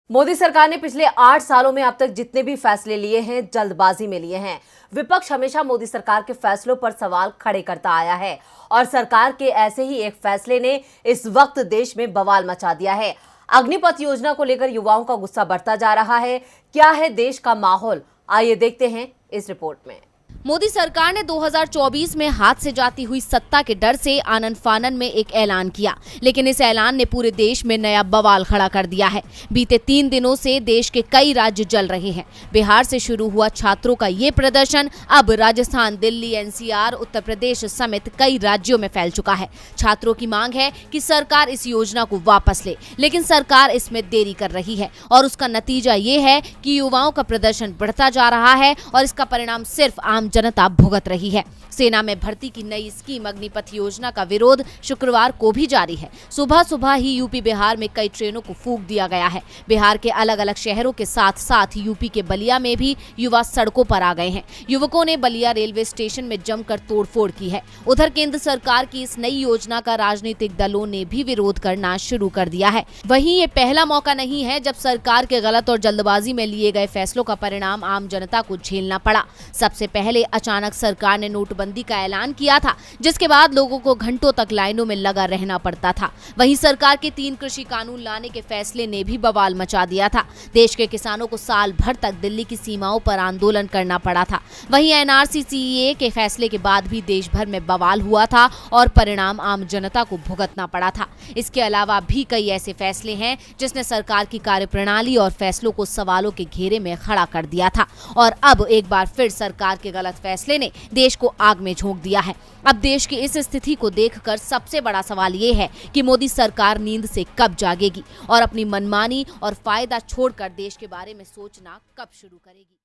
मोदी सरकार ने पिछले 8 सालों में अब तक जितने भी फैसले लिए हैं, जल्दबाजी में लिए हैं। विपक्ष हमेशा मोदी सरकार के फैसलों पर सवाल खड़े करता आया है और सरकार के ऐसे ही एक फैसले ने इस वक्त देश में बवाल मचा दिया है। अग्निपथ योजना को लेकर युवाओं का गुस्सा बढ़ता जा रहा है। क्या है देश का माहौल, आइए देखते हैं इस रिपोर्ट में। मोदी सरकार ने 2024 में हाथ से जाती हुई सत्ता के डर से आनन फानन में एक ऐलान किया, लेकिन इस ऐलान ने पूरे देश में नया बवाल खड़ा कर दिया है। बीते 3 दिनों से देश के कई राज्य जल रहे हैं। बिहार से शुरू हुआ छात्रों का ये प्रदर्शन अब राजस्थान, दिल्ली, एनसीआर, उत्तर प्रदेश समेत कई राज्यों में फैल चुका है। छात्रों की मांग है कि सरकार इस योजना को वापस ले, लेकिन सरकार इसमें देरी कर रही है और उसका नतीजा ये है कि युवाओं का प्रदर्शन बढ़ता जा रहा है और इसका परिणाम सिर्फ आम जनता भुगत रही है। सेना में भर्ती की नई स्कीम अग्निपथ योजना का विरोध शुक्रवार को भी जारी है। सुबह सुबह ही यूपी बिहार में कई ट्रेनों को फूंक दिया गया है। बिहार के अलग अलग शहरों के साथ साथ यूपी के बलिया में भी युवा सड़कों पर आ गए हैं। युवकों ने बलिया रेलवे स्टेशन में जमकर तोड़फोड़ की है। उधर केंद्र सरकार की इस नई योजना का राजनीतिक दलों ने भी विरोध करना शुरू कर दिया है। वहीं ये पहला मौका नहीं है जब सरकार के गलत और जल्दबाजी में लिए गए फैसलों का परिणाम आम जनता को झेलना पड़ा। सबसे पहले अचानक सरकार ने नोटबंदी का ऐलान किया था, जिसके बाद लोगों को घंटों तक लाइनों में लगा रहना पड़ता था। वहीं सरकार के 3 कृषि कानून लाने के फैसले ने भी बवाल मचा दिया था। देश के किसानों को साल भर तक दिल्ली की सीमाओं पर आंदोलन करना पड़ा था। वहीं एनआरसी सीएए के फैसले के बाद भी देश भर में बवाल हुआ था और परिणाम आम जनता को भुगतना पड़ा था। इसके अलावा भी कई ऐसे फैसले हैं जिसने सरकार की कार्यप्रणाली और फैसलों को सवालों के घेरे में खड़ा कर दिया था और अब एक बार फिर सरकार के गलत फैसले ने देश को आग में झोंक दिया है। अब देश की इस स्थिति को देखकर सबसे बड़ा सवाल ये है कि मोदी सरकार नींद से कब जागेगी और अपनी मनमानी और फायदा छोड़कर देश के बारे में सोचना कब शुरू करेगी।